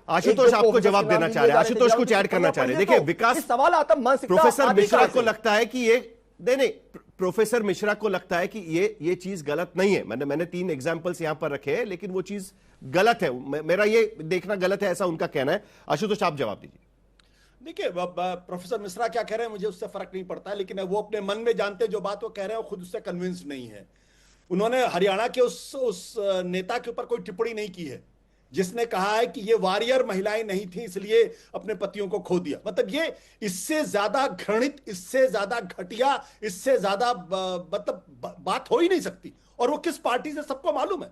आशुतोष आपको जवाब देना चाह रहे हैं, आशुतोष कुछ ऐड करना चाह रहे हैं। देखिए विकास, सवाल आता प्रोफेसर मिश्रा को लगता है कि ये नहीं, प्रोफेसर मिश्रा को लगता है कि ये चीज गलत नहीं है। मैंने 3 एग्जांपल्स यहां पर रखे हैं, लेकिन वो चीज गलत है, मेरा ये देखना गलत है, ऐसा उनका कहना है। आशुतोष आप जवाब दीजिए। देखिए प्रोफेसर मिश्रा क्या कह रहे हैं मुझे उससे फर्क नहीं पड़ता है, लेकिन वो अपने मन में जानते जो बात वो कह रहे हैं वो खुद उससे कन्विंस नहीं है। उन्होंने हरियाणा के उस नेता के ऊपर कोई टिप्पणी नहीं की है जिसने कहा है कि ये वॉरियर महिलाएं नहीं थी इसलिए अपने पतियों को खो दिया। मतलब ये इससे ज्यादा घृणित, इससे ज्यादा घटिया, इससे ज्यादा मतलब बात हो ही नहीं सकती। और वो किस पार्टी से सबको मालूम है,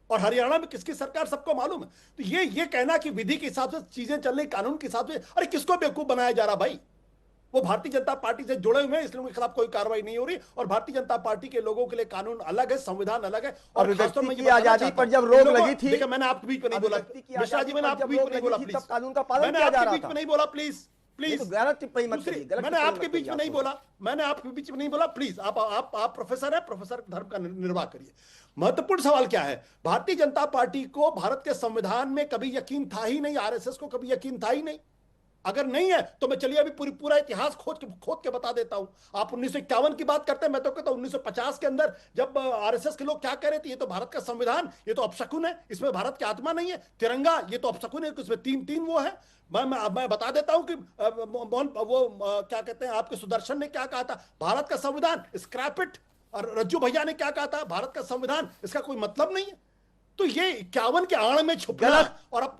और हरियाणा में किसकी सरकार सबको मालूम है। तो ये कहना कि विधि के हिसाब से चीजें चल रही, कानून के हिसाब से, अरे किसको बेवकूफ बनाया जा रहा भाई? वो भारतीय जनता पार्टी से जुड़े हुए हैं इसलिए उनके खिलाफ कोई कार्रवाई नहीं हो रही। और भारतीय जनता पार्टी के लोगों के लिए कानून अलग है, संविधान अलग है। और अभिव्यक्ति की आजादी पर जब रोक लगी थी, देखिए मैंने आपके बीच में नहीं बोला मिश्रा जी, मैंने आपके बीच में नहीं बोला प्लीज, कानून का पालन मैंने किया जा आपके रहा बीच था। में नहीं बोला प्लीज प्लीज, गलत टिप्पणी मत करिए, गलत मैंने आपके बीच में नहीं बोला, मैंने आपके बीच में नहीं बोला। प्लीज आप प्रोफेसर है, प्रोफेसर धर्म का निर्वाह करिए। महत्वपूर्ण सवाल क्या है? भारतीय जनता पार्टी को भारत के संविधान में कभी यकीन था ही नहीं, आरएसएस को कभी यकीन था ही नहीं। अगर नहीं है तो मैं चलिए अभी पूरा इतिहास खोद के बता देता हूं। आप 1951 की बात करते हैं, मैं तो कहता हूं 1950 के अंदर जब आरएसएस के लोग क्या कह रहे थे, ये तो भारत का संविधान, ये तो अपशकुन है, इसमें भारत की आत्मा नहीं है। तिरंगा ये तो अपशकुन है, इसमें तीन वो है। मैं बता देता हूं कि क्या कहते हैं आपके सुदर्शन ने क्या कहा था, भारत का संविधान स्क्रैप इट। और रज्जू भैया ने क्या कहा था, भारत का संविधान इसका कोई मतलब नहीं है। तो ये 51 के आड़ में छुपना, और अब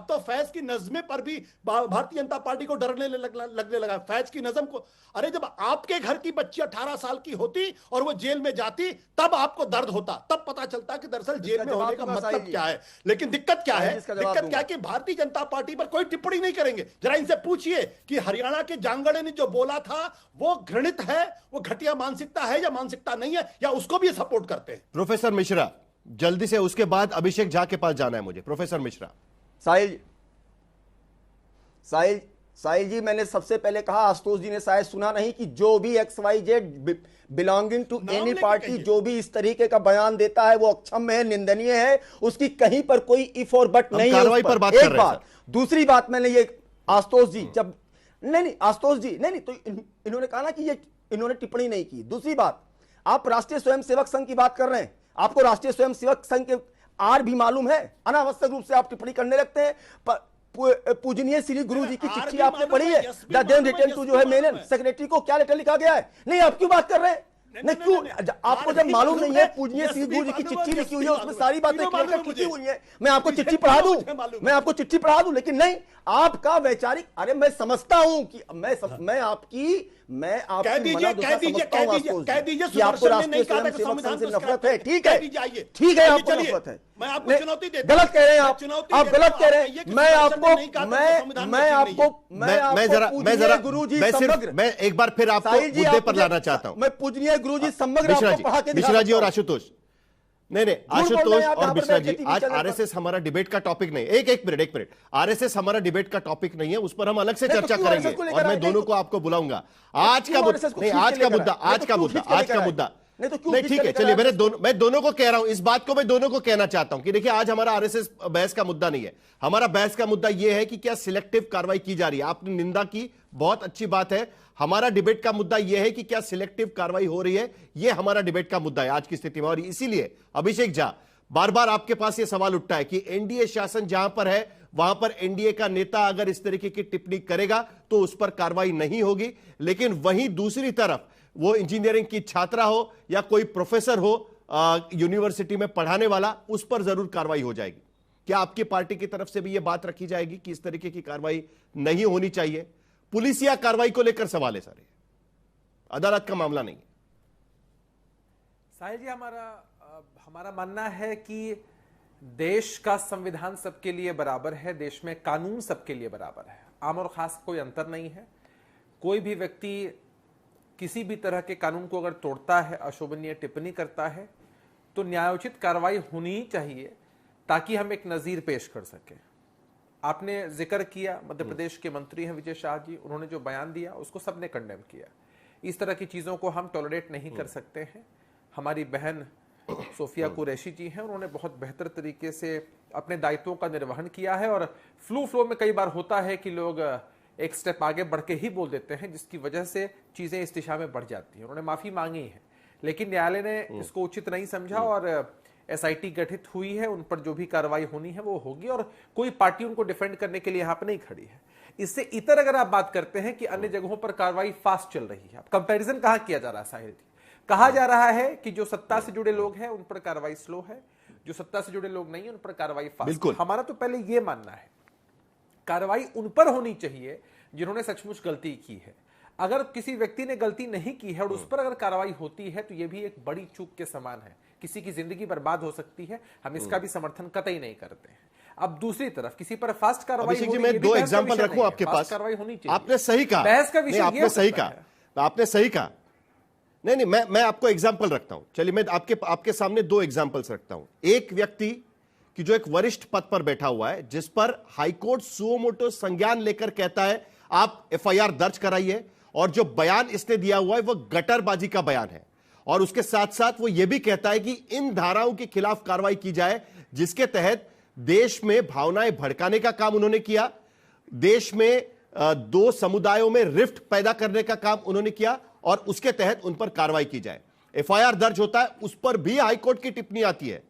तो फैज की नज़्में पर भी भारतीय जनता पार्टी को डरने लगने लगा। फैज की नज़्म को, अरे जब आपके घर की बच्ची 18 साल की होती और वो जेल में जाती तब आपको दर्द होता, तब पता चलता कि दरअसल जेल में होने का मतलब क्या है। लेकिन दिक्कत क्या है, दिक्कत क्या है कि भारतीय जनता पार्टी पर कोई टिप्पणी नहीं करेंगे। जरा इनसे पूछिए कि हरियाणा के जांगड़े ने जो बोला था वो घृणित है, वो घटिया मानसिकता है या मानसिकता नहीं है, या उसको भी सपोर्ट करते हैं। प्रोफेसर मिश्रा जल्दी से, उसके बाद अभिषेक झा के पास जाना है मुझे। प्रोफेसर मिश्रा। साहिल जी, मैंने सबसे पहले कहा, आशुतोष जी ने शायद सुना नहीं कि जो भी XYZ belonging to any party जो भी इस तरीके का बयान देता है वो अक्षम्य है, निंदनीय है, उसकी कहीं पर कोई इफ और बट नहीं है। पर बात कर रहे हैं। दूसरी बात मैंने ये, आशुतोष जी जब नहीं आशुतोष जी नहीं तो इन्होंने कहा ना कि ये इन्होंने टिप्पणी नहीं की। दूसरी बात, आप राष्ट्रीय स्वयंसेवक संघ की बात कर रहे हैं, आपको राष्ट्रीय स्वयंसेवक संघ के आर भी मालूम है, अनावश्यक रूप से आप टिप्पणी करने लगते हैं। पूजनीय श्री गुरु जी की चिट्ठी आपने पढ़ी है, द देन रिटर्न टू जो है मेनन सेक्रेटरी को क्या लेटर लिखा गया है? नहीं, आप क्यों बात कर रहे हैं? नहीं क्यों? आपको जब मालूम नहीं है पूजनीय श्री गुरु जी की चिट्ठी लिखी हुई है, उसमें सारी बातें क्लियर कट लिखी हुई है। मैं आपको चिट्ठी पढ़ा दूं, मैं आपको चिट्ठी पढ़ा दूं, लेकिन नहीं, आपका वैचारिक, अरे मैं समझता हूं कि मैं आपकी कह दीजिए आपको राष्ट्रीय स्वयंसेवक संघ से नफरत है। ठीक है, आपको नफरत है, मैं आपको चुनौती देता हूं। गलत कह रहे हैं आप गलत कह रहे हैं। मैं एक बार फिर आपको मुद्दे पर लाना चाहता हूं। मैं पूजनीय गुरु जी समग्र मिश्रा जी और आशुतोष, नहीं आशुतोष और मिश्रा जी, आज आरएसएस हमारा डिबेट का टॉपिक नहीं। एक मिनट, आरएसएस हमारा डिबेट का टॉपिक नहीं है, उस पर हम अलग से चर्चा करेंगे और मैं दोनों को आपको बुलाऊंगा। आज का मुद्दा नहीं, ठीक है, चलिए मैं दोनों को कह रहा हूं, इस बात को मैं दोनों को कहना चाहता हूं कि देखिए आज हमारा आरएसएस बहस का मुद्दा नहीं है। हमारा बहस का मुद्दा यह है कि क्या सिलेक्टिव कार्रवाई की जा रही है। आपने निंदा की, बहुत अच्छी बात है। हमारा डिबेट का मुद्दा यह है कि क्या सिलेक्टिव कार्रवाई हो रही है, यह हमारा डिबेट का मुद्दा है आज की स्थिति में। और इसीलिए अभिषेक झा, बार बार आपके पास यह सवाल उठता है कि एनडीए शासन जहां पर है वहां पर एनडीए का नेता अगर इस तरीके की टिप्पणी करेगा तो उस पर कार्रवाई नहीं होगी, लेकिन वहीं दूसरी तरफ वो इंजीनियरिंग की छात्रा हो या कोई प्रोफेसर हो यूनिवर्सिटी में पढ़ाने वाला, उस पर जरूर कार्रवाई हो जाएगी। क्या आपकी पार्टी की तरफ से भी यह बात रखी जाएगी कि इस तरीके की कार्रवाई नहीं होनी चाहिए? पुलिसिया कार्रवाई को लेकर सवाल है सारे, अदालत का मामला नहीं है। साहिल जी, हमारा मानना है कि देश का संविधान सबके लिए बराबर है, देश में कानून सबके लिए बराबर है, आम और खास कोई अंतर नहीं है। कोई भी व्यक्ति किसी भी तरह के कानून को अगर तोड़ता है, अशोभनीय टिप्पणी करता है, तो न्यायोचित कार्रवाई होनी ही चाहिए ताकि हम एक नज़ीर पेश कर सकें। आपने जिक्र किया मध्य प्रदेश के मंत्री हैं विजय शाह जी, उन्होंने जो बयान दिया उसको सबने कंडेम किया। इस तरह की चीज़ों को हम टॉलरेट नहीं कर सकते हैं। हमारी बहन सोफिया कुरैशी जी हैं, उन्होंने बहुत बेहतर तरीके से अपने दायित्वों का निर्वहन किया है। और फ्लो में कई बार होता है कि लोग एक स्टेप आगे बढ़ के ही बोल देते हैं, जिसकी वजह से चीजें इस दिशा में बढ़ जाती हैं। उन्होंने माफी मांगी है, लेकिन न्यायालय ने इसको उचित नहीं समझा और एसआईटी गठित हुई है, उन पर जो भी कार्रवाई होनी है वो होगी और कोई पार्टी उनको डिफेंड करने के लिए यहां पर नहीं खड़ी है। इससे इतर अगर आप बात करते हैं कि अन्य जगहों पर कार्रवाई फास्ट चल रही है, कंपैरिजन कहां किया जा रहा है साहिल जी? कहा जा रहा है कि जो सत्ता से जुड़े लोग हैं उन पर कार्रवाई स्लो है, जो सत्ता से जुड़े लोग नहीं है उन पर कार्रवाई फास्ट। हमारा तो पहले यह मानना है कार्रवाई उन पर होनी चाहिए जिन्होंने सचमुच गलती की है। अगर किसी व्यक्ति ने गलती नहीं की है और उस पर अगर कार्रवाई होती है तो यह भी एक बड़ी चूक के समान है, किसी की जिंदगी बर्बाद हो सकती है, हम इसका भी समर्थन कतई नहीं करते हैं। अब दूसरी तरफ किसी पर फास्ट कार्रवाई अभिषेक जी, मैं दो एग्जांपल रखूं आपके पास। कार्रवाई होनी चाहिए। आपने सही कहा, बहस का विषय आपने सही कहा, आपने सही कहा। नहीं, मैं आपको एग्जांपल रखता हूं। चलिए, मैं आपके सामने दो एग्जांपल्स रखता हूं। एक व्यक्ति कि जो एक वरिष्ठ पद पर बैठा हुआ है, जिस पर हाईकोर्ट सुओ मोटो संज्ञान लेकर कहता है आप एफआईआर दर्ज कराइए, और जो बयान इसने दिया हुआ है वो गटरबाजी का बयान है, और उसके साथ साथ वो ये भी कहता है कि इन धाराओं के खिलाफ कार्रवाई की जाए जिसके तहत देश में भावनाएं भड़काने का काम उन्होंने किया, देश में दो समुदायों में रिफ्ट पैदा करने का काम उन्होंने किया, और उसके तहत उन पर कार्रवाई की जाए। एफआईआर दर्ज होता है, उस पर भी हाईकोर्ट की टिप्पणी आती है,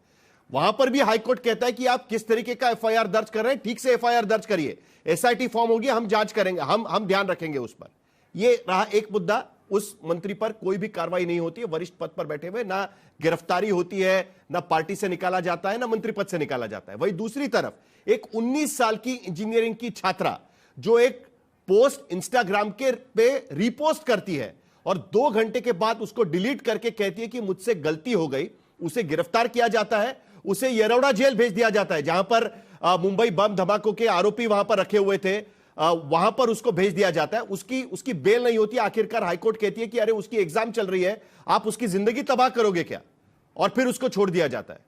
वहां पर भी हाईकोर्ट कहता है कि आप किस तरीके का एफआईआर दर्ज कर रहे हैं, ठीक से एफआईआर दर्ज करिए, एसआईटी फॉर्म होगी, हम जांच करेंगे, हम ध्यान रखेंगे उस पर। यह रहा एक मुद्दा, उस मंत्री पर कोई भी कार्रवाई नहीं होती है, वरिष्ठ पद पर बैठे हुए, ना गिरफ्तारी होती है, ना पार्टी से निकाला जाता है, ना मंत्री पद से निकाला जाता है। वही दूसरी तरफ एक 19 साल की इंजीनियरिंग की छात्रा जो एक पोस्ट इंस्टाग्राम के पे रीपोस्ट करती है और 2 घंटे के बाद उसको डिलीट करके कहती है कि मुझसे गलती हो गई, उसे गिरफ्तार किया जाता है, उसे येरौडा जेल भेज दिया जाता है, जहां पर मुंबई बम धमाकों के आरोपी वहां पर रखे हुए थे, वहां पर उसको भेज दिया जाता है, उसकी बेल नहीं होती। आखिरकार हाईकोर्ट कहती है कि अरे उसकी एग्जाम चल रही है, आप उसकी जिंदगी तबाह करोगे क्या, और फिर उसको छोड़ दिया जाता है।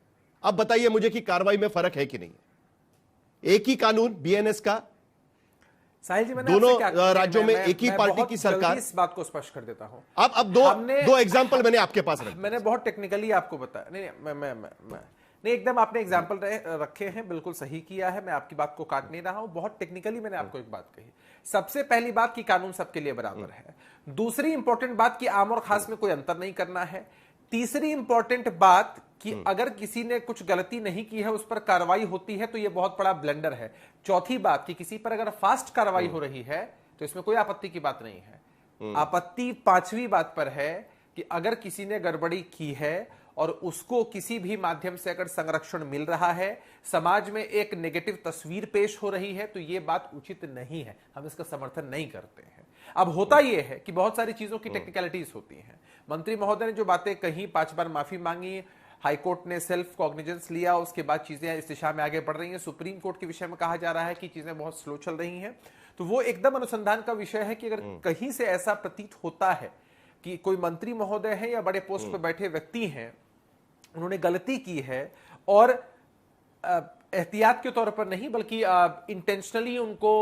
अब बताइए मुझे कि कार्रवाई में फर्क है कि नहीं है? एक ही कानून बीएनएस का, साहिल जी, मैंने दोनों राज्यों में एक ही पार्टी की सरकार। इस बात को स्पष्ट कर देता हूं। अब दो एग्जांपल मैंने आपके पास रखे। मैंने बहुत टेक्निकली आपको बताया, नहीं एकदम आपने एग्जांपल रखे हैं, बिल्कुल सही किया है, मैं आपकी बात को काट नहीं रहा हूं, बहुत टेक्निकली मैंने आपको एक बात कही। सबसे पहली बात कि कानून सबके लिए बराबर है। दूसरी इंपॉर्टेंट बात कि आम और खास में कोई अंतर नहीं करना है। तीसरी इंपॉर्टेंट बात कि अगर किसी ने कुछ गलती नहीं की है उस पर कार्रवाई होती है तो यह बहुत बड़ा ब्लंडर है। चौथी बात कि किसी पर अगर फास्ट कार्रवाई हो रही है तो इसमें कोई आपत्ति की बात नहीं है। आपत्ति पांचवी बात पर है कि अगर किसी ने गड़बड़ी की है और उसको किसी भी माध्यम से अगर संरक्षण मिल रहा है, समाज में एक नेगेटिव तस्वीर पेश हो रही है, तो यह बात उचित नहीं है, हम इसका समर्थन नहीं करते हैं। अब होता यह है कि बहुत सारी चीजों की टेक्निकलिटीज होती हैं। मंत्री महोदय ने जो बातें कही, 5 बार माफी मांगी, हाईकोर्ट ने सेल्फ कॉग्निजेंस लिया, उसके बाद चीजें इस दिशा में आगे बढ़ रही हैं। सुप्रीम कोर्ट के विषय में कहा जा रहा है कि चीजें बहुत स्लो चल रही हैं, तो वो एकदम अनुसंधान का विषय है कि अगर कहीं से ऐसा प्रतीत होता है कि कोई मंत्री महोदय है या बड़े पोस्ट पर बैठे व्यक्ति हैं, उन्होंने गलती की है और एहतियात के तौर पर नहीं बल्कि इंटेंशनली उनको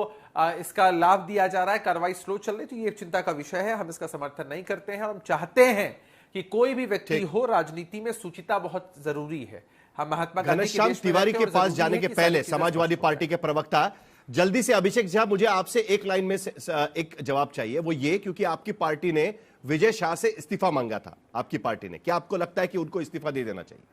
इसका लाभ दिया जा रहा है, कार्रवाई स्लो चल रही, तो ये चिंता का विषय है, हम इसका समर्थन नहीं करते हैं। और हम चाहते हैं कि कोई भी व्यक्ति हो, राजनीति में शुचिता बहुत जरूरी है। हम महात्मा गांधी घनश्याम तिवारी के पास जाने के पहले समाजवादी पार्टी के प्रवक्ता जल्दी से, अभिषेक झा, मुझे आपसे एक लाइन में एक जवाब चाहिए, वो ये, क्योंकि आपकी पार्टी ने विजय शाह से इस्तीफा मांगा था, आपकी पार्टी ने, क्या आपको लगता है कि उनको इस्तीफा दे देना चाहिए?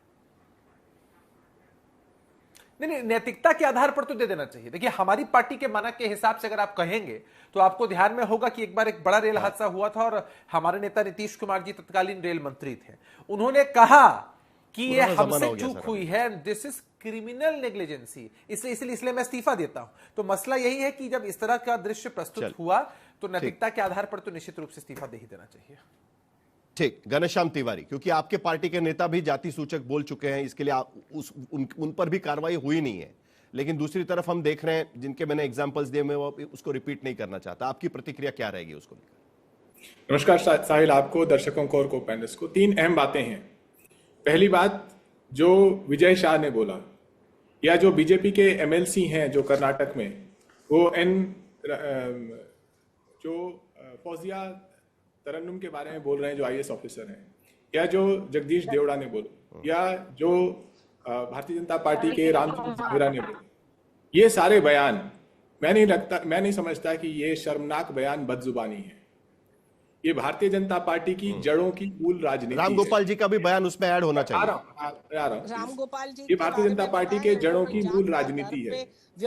नहीं, नैतिकता के आधार पर तो दे देना चाहिए। देखिए, हमारी पार्टी के मानक के हिसाब से अगर आप कहेंगे तो आपको ध्यान में होगा कि एक बार एक बड़ा रेल हादसा हुआ था और हमारे नेता नीतीश कुमार जी तत्कालीन रेल मंत्री थे। उन्होंने कहा कि ये हमसे चूक हुई है, दिस इज क्रिमिनल नेग्लिजेंसी, इसलिए मैं इस्तीफा देता हूं। तो मसला यही है कि जब इस तरह का दृश्य प्रस्तुत हुआ तो नैतिकता के आधार पर तो निश्चित रूप से इस्तीफा दे ही देना चाहिए। ठीक, घनश्याम तिवारी, क्योंकि आपके पार्टी के नेता भी जाति सूचक बोल चुके हैं, इसके लिए उन पर भी कार्रवाई हुई नहीं है, लेकिन दूसरी तरफ हम देख रहे हैं जिनके मैंने एग्जांपल्स दिए, मैं वो उसको रिपीट नहीं करना चाहता। आपकी प्रतिक्रिया क्या रहेगी उसको? नमस्कार साहिल, आपको, दर्शकों को और को पैनलिस्ट को। 3 अहम बातें हैं। पहली बात, जो विजय शाह ने बोला, या जो बीजेपी के एमएलसी हैं जो कर्नाटक में, वो फौजिया तरन्नुम के बारे में बोल रहे हैं जो आईएएस ऑफिसर हैं, या जो जगदीश देवड़ा ने बोला, या जो भारतीय जनता पार्टी के रामचंद्र सिंह ने बोले, ये सारे बयान मैं नहीं समझता कि ये शर्मनाक बयान बदजुबानी है। ये भारतीय जनता पार्टी की जड़ों की मूल राजनीति राम गोपाल जी का भी बयान उसमें ऐड होना चाहिए। राम गोपाल जी, ये भारतीय जनता पार्टी के जड़ों की मूल राजनीति है।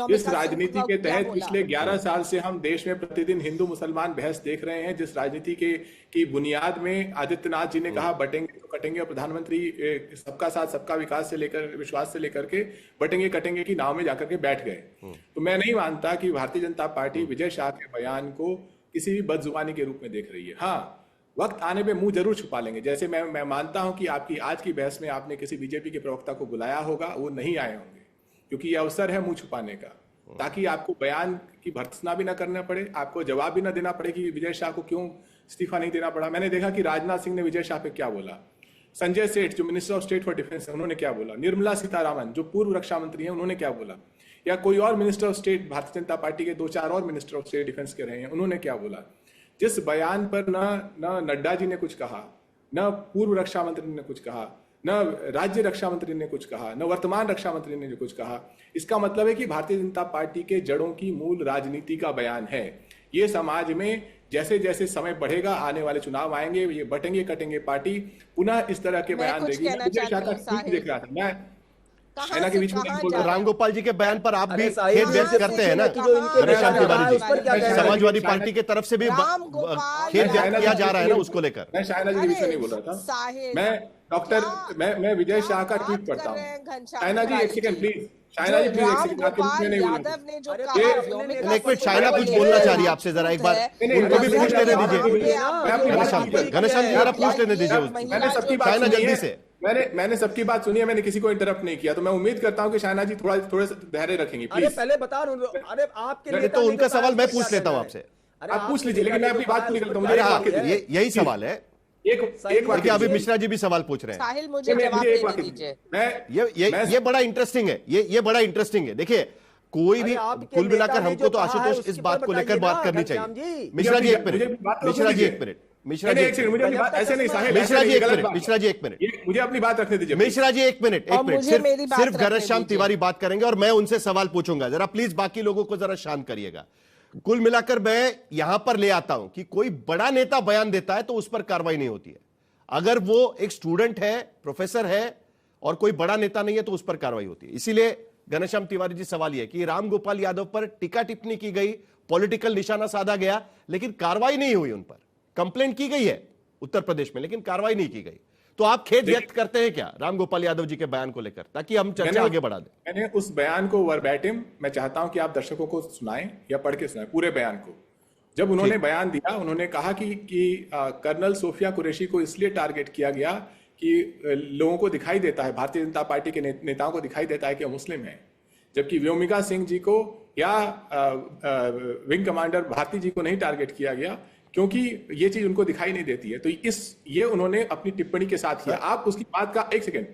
इस राजनीति के तहत पिछले 11 साल से हम देश में प्रतिदिन हिंदू मुसलमान बहस देख रहे हैं, जिस राजनीति की बुनियाद में आदित्यनाथ जी ने कहा बटेंगे तो कटेंगे, और प्रधानमंत्री सबका साथ सबका विकास से लेकर विश्वास से लेकर के बटेंगे कटेंगे की नाव में जाकर के बैठ गए। तो मैं नहीं मानता कि भारतीय जनता पार्टी विजय शाह के बयान को किसी भी बदजुबानी के रूप में देख रही है। हाँ, वक्त आने पे मुंह जरूर छुपा लेंगे। जैसे मैं मानता हूं कि आपकी आज की बहस में आपने किसी बीजेपी के प्रवक्ता को बुलाया होगा, वो नहीं आए होंगे क्योंकि ये अवसर है मुंह छुपाने का, ताकि आपको बयान की भर्त्सना भी ना करना पड़े, आपको जवाब भी ना देना पड़े कि विजय शाह को क्यों इस्तीफा नहीं देना पड़ा। मैंने देखा कि राजनाथ सिंह ने विजय शाह पे क्या बोला, संजय सेठ जो minister of state for defence है उन्होंने क्या बोला, निर्मला सीतारामन जो पूर्व रक्षा मंत्री है उन्होंने क्या बोला, या कोई और minister of state Bharatiya Janata party के 2-4 और मिनिस्टर ऑफ स्टेट डिफेंस के रहे हैं, उन्होंने क्या बोला। जिस बयान पर न नड्डा जी ने कुछ कहा, न पूर्व रक्षा मंत्री ने कुछ कहा, न राज्य रक्षा मंत्री ने कुछ कहा, न वर्तमान रक्षा मंत्री ने कुछ कहा, इसका मतलब है कि भारतीय जनता पार्टी के जड़ों की मूल राजनीति का बयान है। ये समाज में जैसे जैसे समय बढ़ेगा, आने वाले चुनाव आएंगे, ये बटेंगे कटेंगे पार्टी पुनः इस तरह के बयान देगी। विजय शाह का ट्वीट देख रहा था मैं, सेना के बीच में राम गोपाल जी के बयान पर आप भी खेद व्यक्त करते हैं ना घनश्याम तिवारी जी, समाजवादी पार्टी की तरफ से भी खेद व्यक्त किया जा रहा है ना उसको लेकर। मैं शायना जी के विषय नहीं बोल रहा था, मैं विजय शाह का ट्वीट पढ़ता हूँ। शायना जी एक second please, Shaina ji please एक सेकंड, आपके बीच में नहीं बोलूंगा। एक मिनट, शायना कुछ बोलना चाह रही है आपसे, जरा एक बार उनको भी पूछ लेने दीजिए। घनश्याम जी जरा पूछ लेने दीजिए शायना जल्दी से। मैंने सबकी बात सुनी है, मैंने किसी को इंटरप्ट नहीं किया, तो मैं उम्मीद करता हूं कि शायना जी थोड़े धैर्य रखेंगी प्लीज। अरे पहले बता रहा हूं, अरे आपके तो उनका सवाल मैं पूछ लेता हूं आपसे, आप पूछ लीजिए, लेकिन मैं अपनी बात पूरी करता हूं। यही सवाल है। एक वाक्य अभी मिश्रा जी भी सवाल पूछ रहे हैं। साहिल मुझे जवाब देने दीजिए। ये बड़ा इंटरेस्टिंग है, ये बड़ा इंटरेस्टिंग है। देखिए कोई भी कुल मिलाकर हमको तो आशुतोष इस बात को लेकर बात करनी चाहिए। मिश्रा जी एक मिनट, मिश्रा जी एक मिनट, मिश्रा जी ऐसे नहीं साहिल, मिश्रा जी एक मिनट, मिश्रा जी एक मिनट, मुझे अपनी बात रखने दीजिए। मिश्रा जी एक मिनट, सिर्फ घनश्याम तिवारी बात करेंगे और मैं उनसे सवाल पूछूंगा। जरा प्लीज बाकी लोगों को जरा शांत करिएगा। कुल मिलाकर मैं यहां पर ले आता हूं कि कोई बड़ा नेता बयान देता है तो उस पर कार्रवाई नहीं होती है। अगर वो एक स्टूडेंट है, प्रोफेसर है और कोई बड़ा नेता नहीं है तो उस पर कार्रवाई होती है। इसीलिए घनश्याम तिवारी जी सवाल यह कि राम गोपाल यादव पर टीका टिप्पणी की गई, पॉलिटिकल निशाना साधा गया, लेकिन कार्रवाई नहीं हुई। उन पर कंप्लेंट की गई है उत्तर प्रदेश में, लेकिन कार्रवाई नहीं की गई। तो आप खेद व्यक्त करते हैं क्या राम गोपाल यादव जी के बयान को लेकर, ताकि हम चर्चा आगे बढ़ा दें? मैंने उस बयान को वर्बैटिम मैं चाहता हूं कि आप दर्शकों को सुनाएं या पढ़ के सुनाएं पूरे बयान को। जब उन्होंने बयान दिया, उन्होंने कहा कि कर्नल सोफिया कुरैशी को इसलिए टारगेट किया गया कि लोगों को दिखाई देता है, भारतीय जनता पार्टी के नेताओं को दिखाई देता है कि वो मुस्लिम है, जबकि व्योमिका सिंह जी को या विंग कमांडर भारती जी को नहीं टारगेट किया गया, क्योंकि ये चीज उनको दिखाई नहीं देती है। तो ये उन्होंने अपनी टिप्पणी के साथ किया। आप उसकी बात का एक सेकेंड,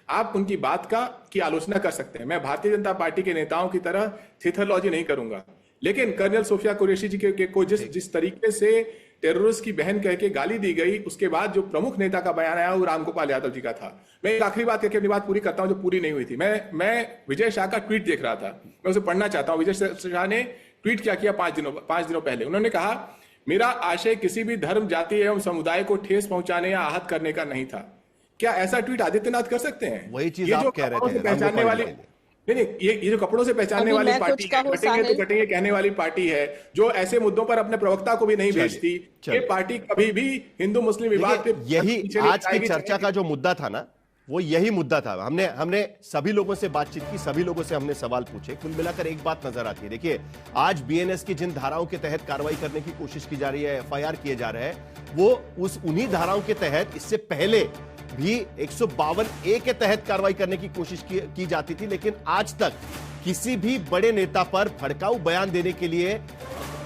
आप उनकी बात की आलोचना कर सकते हैं। मैं भारतीय जनता पार्टी के नेताओं की तरह थिथोलॉजी नहीं करूंगा, लेकिन कर्नल सोफिया कुरैशी जी को जिस तरीके से टेररिस्ट की बहन कह के गाली दी गई, उसके बाद जो प्रमुख नेता का बयान आया वो राम गोपाल यादव जी का था। मैं एक आखिरी बात करके अपनी बात पूरी करता हूं जो पूरी नहीं हुई थी। मैं विजय शाह का ट्वीट देख रहा था, मैं उसे पढ़ना चाहता हूं। विजय शाह ने ट्वीट क्या किया 5 दिनों पहले। उन्होंने कहा, मेरा आशय किसी भी धर्म, जाति एवं समुदाय को ठेस पहुंचाने या आहत करने का नहीं था। क्या ऐसा ट्वीट आदित्यनाथ कर सकते हैं? वही चीज आप कह रहे थे, पहचानने वाली नहीं, ये जो कपड़ों से पहचानने वाली पार्टी है, कटेंगे तो कटेंगे कहने वाली पार्टी है, जो ऐसे मुद्दों पर अपने प्रवक्ता को भी नहीं भेजती, ये पार्टी कभी भी हिंदू मुस्लिम विवाद पे यही आज की चर्चा का जो मुद्दा था ना, वो यही मुद्दा था। हमने सभी लोगों से बातचीत की, सभी लोगों से हमने सवाल पूछे। कुल मिलाकर एक बात नजर आती है। देखिए, आज बीएनएस की जिन धाराओं के तहत कार्रवाई करने की कोशिश की जा रही है, एफआईआर किए जा रहे हैं, वो उन्हीं धाराओं के तहत इससे पहले भी 152A के तहत कार्रवाई करने की कोशिश की जाती थी, लेकिन आज तक किसी भी बड़े नेता पर भड़काऊ बयान देने के लिए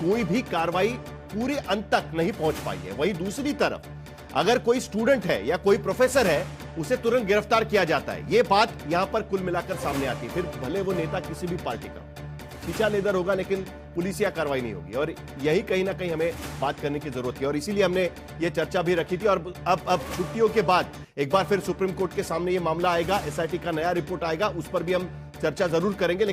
कोई भी कार्रवाई पूरे अंत तक नहीं पहुंच पाई है। वहीं दूसरी तरफ अगर कोई स्टूडेंट है या कोई प्रोफेसर है, उसे तुरंत गिरफ्तार किया जाता है। यह बात यहां पर कुल मिलाकर सामने आती है, फिर भले वो नेता किसी भी पार्टी का। खींचा लेदर होगा लेकिन पुलिसिया कार्रवाई नहीं होगी। और यही कहीं ना कहीं हमें बात करने की जरूरत है और इसीलिए हमने ये चर्चा भी रखी थी। और अब छुट्टियों के बाद एक बार फिर सुप्रीम कोर्ट के सामने ये मामला आएगा, एसआईटी का नया रिपोर्ट आएगा, उस पर भी हम चर्चा जरूर करेंगे।